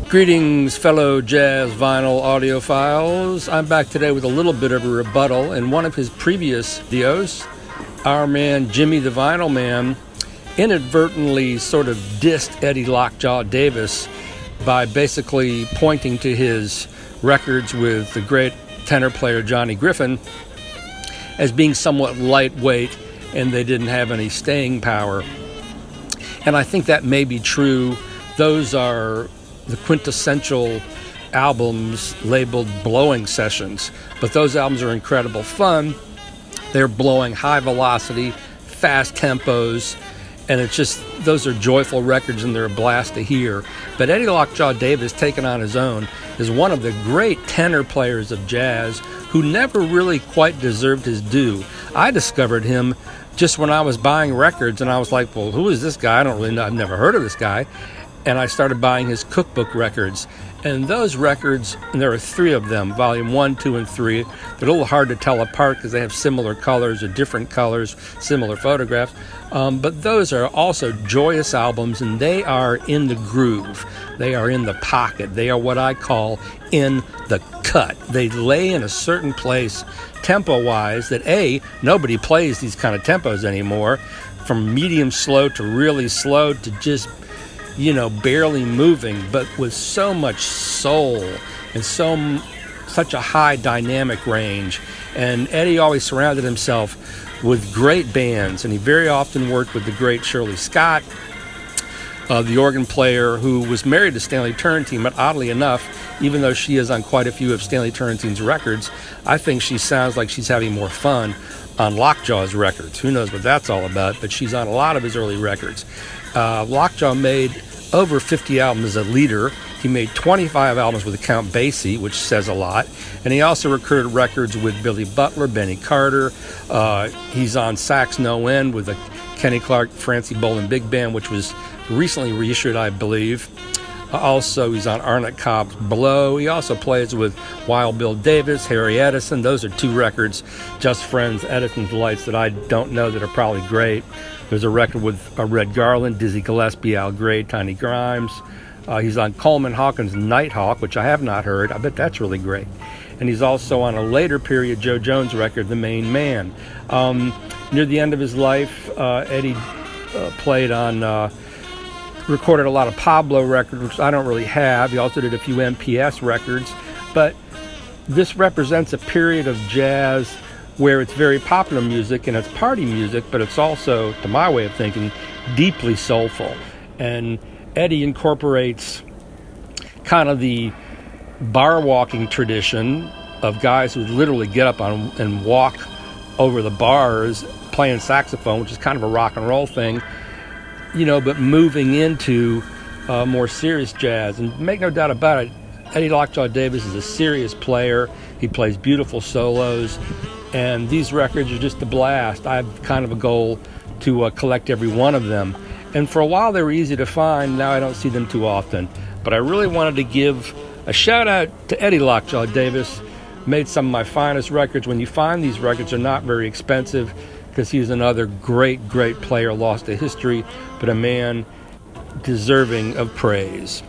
Greetings, fellow jazz vinyl audiophiles. I'm back today with a little bit of a rebuttal. In one of his previous videos, our man Jimmy the Vinyl Man inadvertently sort of dissed Eddie Lockjaw Davis by basically pointing to his records with the great tenor player Johnny Griffin as being somewhat lightweight and they didn't have any staying power. And I think that may be true. Those are the quintessential albums labeled blowing sessions, but those albums are incredible fun. They're blowing high velocity, fast tempos, and it's just, those are joyful records and they're a blast to hear. But Eddie Lockjaw Davis, taken on his own, is one of the great tenor players of jazz who never really quite deserved his due. I discovered him just when I was buying records, and I was like, well, who is this guy? I don't really know. I've never heard of this guy. And I started buying his cookbook records. And those records, and there are 3 of them, volume 1, 2, and 3. They're a little hard to tell apart because they have similar colors or different colors, similar photographs. But those are also joyous albums, and they are in the groove. They are in the pocket. They are what I call in the cut. They lay in a certain place tempo-wise that, A, nobody plays these kind of tempos anymore, from medium slow to really slow to just barely moving, but with so much soul and such a high dynamic range. And Eddie always surrounded himself with great bands, and he very often worked with the great Shirley Scott, the organ player who was married to Stanley Turrentine, but oddly enough, even though she is on quite a few of Stanley Turrentine's records, I think she sounds like she's having more fun on Lockjaw's records. Who knows what that's all about, but she's on a lot of his early records. Lockjaw made over 50 albums as a leader. He made 25 albums with Count Basie, which says a lot. And he also recorded records with Billy Butler, Benny Carter. He's on Sax No End with the Kenny Clark, Francie Boland Big Band, which was recently reissued, I believe. Also, he's on Arnett Cobb's Blow. He also plays with Wild Bill Davis, Harry Edison. Those are 2 records, Just Friends, Edison's Lights, that I don't know that are probably great. There's a record with Red Garland, Dizzy Gillespie, Al Gray, Tiny Grimes. He's on Coleman Hawkins' Nighthawk, which I have not heard. I bet that's really great. And he's also on a later period Joe Jones record, The Main Man. Near the end of his life, Eddie recorded a lot of Pablo records, which I don't really have. He also did a few MPS records. But this represents a period of jazz where it's very popular music and it's party music, but it's also, to my way of thinking, deeply soulful. And Eddie incorporates kind of the bar walking tradition of guys who literally get up and walk over the bars playing saxophone, which is kind of a rock and roll thing, but moving into more serious jazz. And make no doubt about it, Eddie Lockjaw Davis is a serious player. He plays beautiful solos, and these records are just a blast. I have kind of a goal to collect every one of them. And for a while they were easy to find. Now I don't see them too often. But I really wanted to give a shout out to Eddie Lockjaw Davis. Made some of my finest records. When you find these records, they're not very expensive, because he's another great, great player lost to history, but a man deserving of praise.